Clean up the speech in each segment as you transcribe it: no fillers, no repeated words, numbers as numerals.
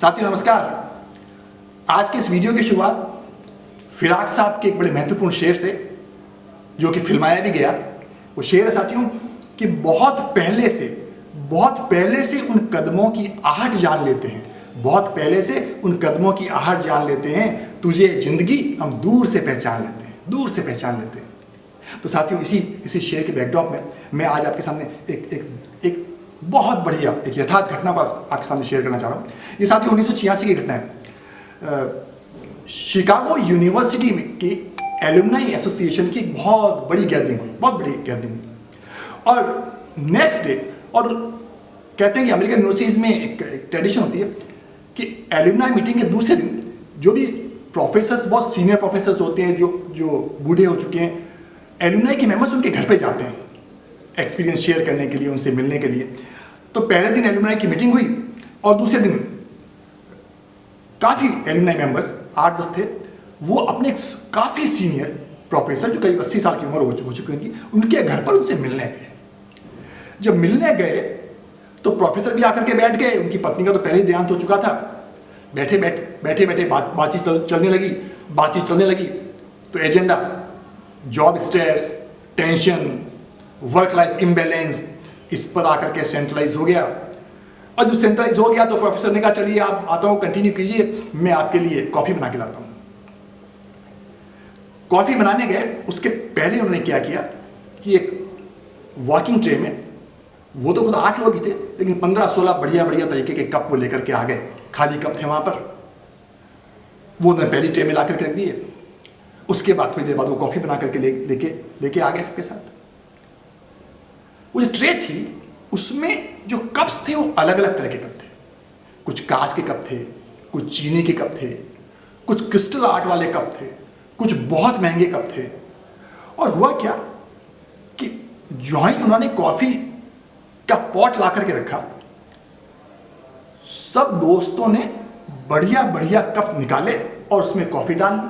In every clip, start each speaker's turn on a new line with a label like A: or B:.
A: साथियों नमस्कार। आज के इस वीडियो की शुरुआत फिराक साहब के एक बड़े महत्वपूर्ण शेर से, जो कि फिल्माया भी गया। वो शेर है साथियों कि बहुत पहले से उन कदमों की आहट जान लेते हैं, बहुत पहले से उन कदमों की आहट जान लेते हैं, तुझे जिंदगी हम दूर से पहचान लेते हैं, दूर से पहचान लेते हैं। तो साथियों इसी शेर के बैकड्रॉप में मैं आज आपके सामने एक बहुत बढ़िया एक यथार्थ घटना को आपके सामने शेयर करना चाह रहा हूँ। ये साथियों 1986 की घटना है। शिकागो यूनिवर्सिटी में की एलुमनाई एसोसिएशन की एक बहुत बड़ी गैदरिंग हुई, और नेक्स्ट डे, और कहते हैं कि अमेरिकन यूनिवर्सिटीज़ में एक ट्रेडिशन होती है कि एलुमनाई मीटिंग के दूसरे दिन जो भी प्रोफेसर्स, बहुत सीनियर प्रोफेसर्स होते हैं जो बूढ़े हो चुके हैं, एलुमनाई के मेंबर्स उनके घर पे जाते हैं एक्सपीरियंस शेयर करने के लिए, उनसे मिलने के लिए। तो पहले दिन एलुमनाई की मीटिंग हुई और दूसरे दिन काफ़ी एलुमनाई मेंबर्स 8-10 थे, वो अपने काफ़ी सीनियर प्रोफेसर जो करीब 80 साल की उम्र हो चुकी उनकी, उनके घर पर उनसे मिलने गए। जब मिलने गए तो प्रोफेसर भी आकर के बैठ गए, उनकी पत्नी का तो पहले ही देहांत हो चुका था। बैठे बातचीत चलने लगी। तो agenda job stress, tension, work life imbalance, इस पर आकर के सेंट्रलाइज हो गया। और जब सेंट्रलाइज हो गया तो प्रोफेसर ने कहा चलिए आप आता हूँ, कंटिन्यू कीजिए, मैं आपके लिए कॉफ़ी बना के लाता हूँ। कॉफ़ी बनाने गए, उसके पहले उन्होंने क्या किया कि एक वॉकिंग ट्रे में, वो तो खुद 8 लोग ही थे, लेकिन 15-16 बढ़िया तरीके के कप वो लेकर के आ गए। खाली कप थे वहाँ पर, वो उन्होंने पहली ट्रे में ला करके रख दिए। उसके बाद थोड़ी देर बाद वो कॉफ़ी बना करके लेके आ गए सबके साथ। वो जो ट्रे थी उसमें जो कप्स थे वो अलग अलग तरह के कप थे। कुछ कांच के कप थे, कुछ चीनी के कप थे, कुछ क्रिस्टल आर्ट वाले कप थे, कुछ बहुत महंगे कप थे। और हुआ क्या कि जो ही उन्होंने कॉफ़ी का पॉट ला करके रखा, सब दोस्तों ने बढ़िया कप निकाले और उसमें कॉफ़ी डाल ली,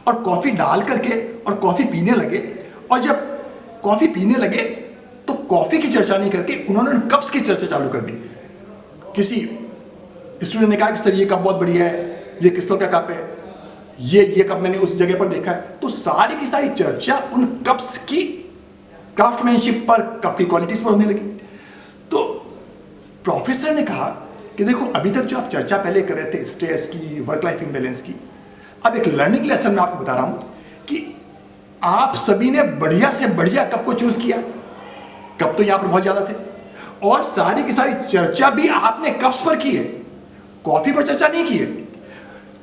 A: और कॉफ़ी डाल करके और कॉफ़ी पीने लगे। और जब कॉफ़ी पीने लगे तो कॉफ़ी की चर्चा नहीं करके उन्होंने उन कप्स की चर्चा चालू कर दी। किसी स्टूडेंट ने कहा कि सर ये कप बहुत बढ़िया है, ये क्रिस्टल का कप है, ये कप मैंने उस जगह पर देखा है। तो सारी की सारी चर्चा उन कप्स की क्राफ्टमैनशिप पर, कप की क्वालिटीज पर होने लगी। तो प्रोफेसर ने कहा कि देखो, अभी तक जो आप चर्चा पहले कर रहे थे स्ट्रेस की, वर्क लाइफ इम्बैलेंस की, अब एक लर्निंग लेसन मैं आपको बता रहा हूं कि आप सभी ने बढ़िया से बढ़िया कप को चूज किया। कप तो यहां पर बहुत ज्यादा थे, और सारी की सारी चर्चा भी आपने कप्स पर की है, कॉफी पर चर्चा नहीं की है।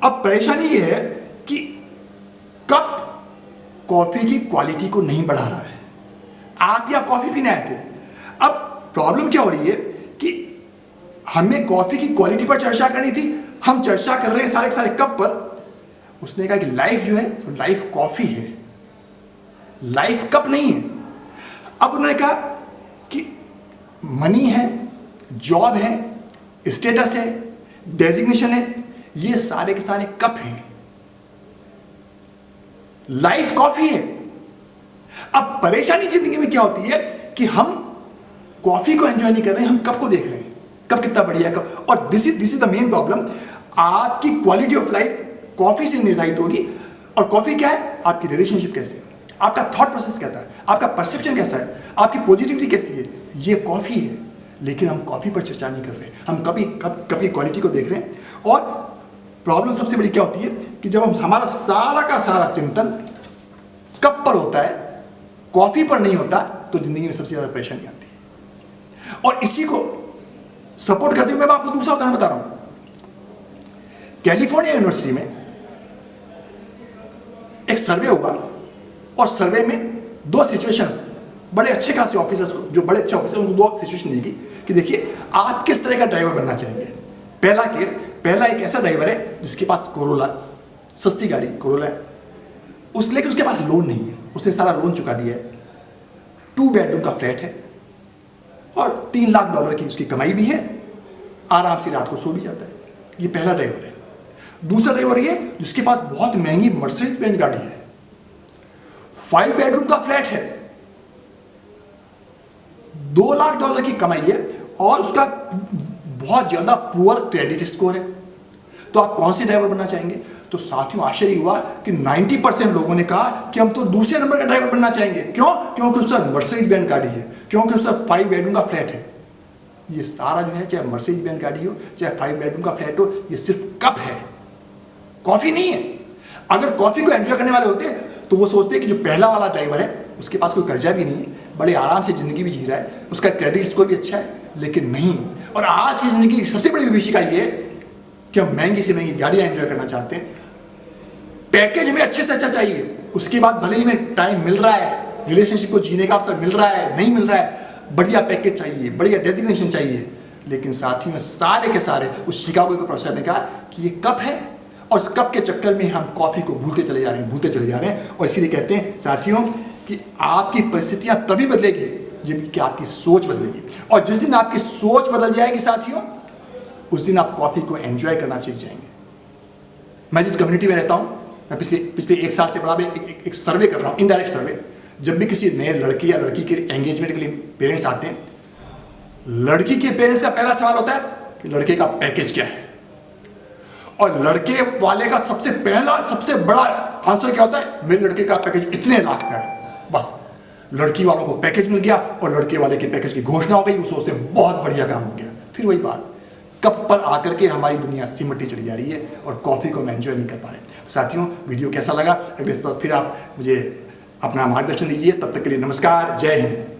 A: अब परेशानी यह है कि कप कॉफी की क्वालिटी को नहीं बढ़ा रहा है। आप यहाँ कॉफी पीने आए थे, अब प्रॉब्लम क्या हो रही है कि हमें कॉफी की क्वालिटी पर चर्चा करनी थी, हम चर्चा कर रहे हैं सारे के सारे कप पर। उसने कहा कि लाइफ जो है तो लाइफ कॉफी है, लाइफ कप नहीं है। अब उन्होंने कहा कि मनी है, जॉब है, स्टेटस है, डेजिग्नेशन है, ये सारे के सारे कप हैं, लाइफ कॉफी है। अब परेशानी जिंदगी में क्या होती है कि हम कॉफी को एंजॉय नहीं कर रहे हैं, हम कप को देख रहे हैं, कप कितना बढ़िया कप। और this is the main problem. आपकी क्वालिटी ऑफ लाइफ कॉफी से निर्धारित होगी। और कॉफी क्या है? आपकी रिलेशनशिप कैसे है, आपका थॉट प्रोसेस कैसा है, आपका परसेप्शन कैसा है, आपकी पॉजिटिविटी कैसी है, ये कॉफी है। लेकिन हम कॉफी पर चर्चा नहीं कर रहे, हम कप की क्वालिटी को देख रहे हैं। और प्रॉब्लम सबसे बड़ी क्या होती है कि जब हम हमारा सारा का सारा चिंतन कप पर होता है, कॉफी पर नहीं होता, तो जिंदगी में सबसे ज्यादा परेशानी आती है। और इसी को सपोर्ट करते हुए मैं आपको दूसरा उदाहरण बता रहा हूं। कैलिफोर्निया यूनिवर्सिटी में एक सर्वे हुआ, और सर्वे में 2 सिचुएशंस, बड़े अच्छे खासे ऑफिसर्स को, जो बड़े अच्छे ऑफिसर, उनको 2 सिचुएशन दी कि देखिए आप किस तरह का ड्राइवर बनना चाहेंगे। पहला एक ऐसा ड्राइवर है जिसके पास कोरोला, सस्ती गाड़ी कोरोला है, लेकिन उसके पास लोन नहीं है, उसने सारा लोन चुका दिया है, 2 बेडरूम का फ्लैट है, और $3 लाख की उसकी कमाई भी है, आराम से रात को सो भी जाता है। ये पहला ड्राइवर है। दूसरा ड्राइवर ये जिसके पास बहुत महंगी मर्सिडीज बेंज गाड़ी है, 5 बेडरूम का फ्लैट है, $2 लाख की कमाई है, और उसका बहुत ज्यादा पुअर क्रेडिट स्कोर है। तो आप कौन से ड्राइवर बनना चाहेंगे? तो साथियों आश्चर्य हुआ कि 90% लोगों ने कहा कि हम तो दूसरे नंबर का ड्राइवर बनना चाहेंगे। क्यों? क्योंकि उसका मर्सिडीज बेंज गाड़ी है, क्योंकि उसका 5 बेडरूम का फ्लैट है। ये सारा जो है, चाहे मर्सिडीज बेंज गाड़ी हो, चाहे 5 बेडरूम का फ्लैट हो, ये सिर्फ कप है, कॉफी नहीं है। अगर कॉफी को एंजॉय करने वाले होते तो वो सोचते कि जो पहला वाला ड्राइवर है उसके पास कोई कर्जा भी नहीं है, बड़े आराम से जिंदगी भी जी रहा है, उसका क्रेडिट स्कोर भी अच्छा है, लेकिन नहीं। और आज की जिंदगी की सबसे बड़ी विभीषिका ये कि हम महंगी से महंगी गाड़ियां एंजॉय करना चाहते हैं, पैकेज में अच्छे से अच्छा चाहिए, उसके बाद भले ही में टाइम मिल रहा है, रिलेशनशिप को जीने का अवसर मिल रहा है, नहीं मिल रहा है, बढ़िया पैकेज चाहिए, बढ़िया डेजिग्नेशन चाहिए। लेकिन साथियों में सारे के सारे उस शिकागो के प्रोफेसर ने कहा कि ये कप है, और इस कप के चक्कर में हम कॉफी को भूलते चले जा रहे हैं। और इसीलिए कहते हैं साथियों कि आपकी परिस्थितियां तभी बदलेगी जबकि आपकी सोच बदलेगी, और जिस दिन आपकी सोच बदल जाएगी साथियों, उस दिन आप कॉफी को एंजॉय करना सीख जाएंगे। मैं जिस कम्युनिटी में रहता हूं, मैं पिछले 1 साल से बड़ा एक सर्वे कर रहा हूं, इनडायरेक्ट सर्वे। जब भी किसी नए लड़के या लड़की के एंगेजमेंट के लिए पेरेंट्स आते हैं, लड़की के पेरेंट्स का पहला सवाल होता है कि लड़के का पैकेज क्या है, और लड़के वाले का सबसे बड़ा आंसर क्या होता है? मेरे लड़के का पैकेज इतने लाख का है। बस लड़की वालों को पैकेज मिल गया और लड़के वाले के पैकेज की घोषणा हो गई, वो सोचते हैं बहुत बढ़िया काम हो गया। फिर वही बात, कप पर आकर के हमारी दुनिया सिमटती चली जा रही है और कॉफी को हम एंजॉय नहीं कर पा रहे। तो साथियों, वीडियो कैसा लगा? अगले इस पर फिर आप मुझे अपना मार्गदर्शन दीजिए। तब तक के लिए नमस्कार, जय हिंद।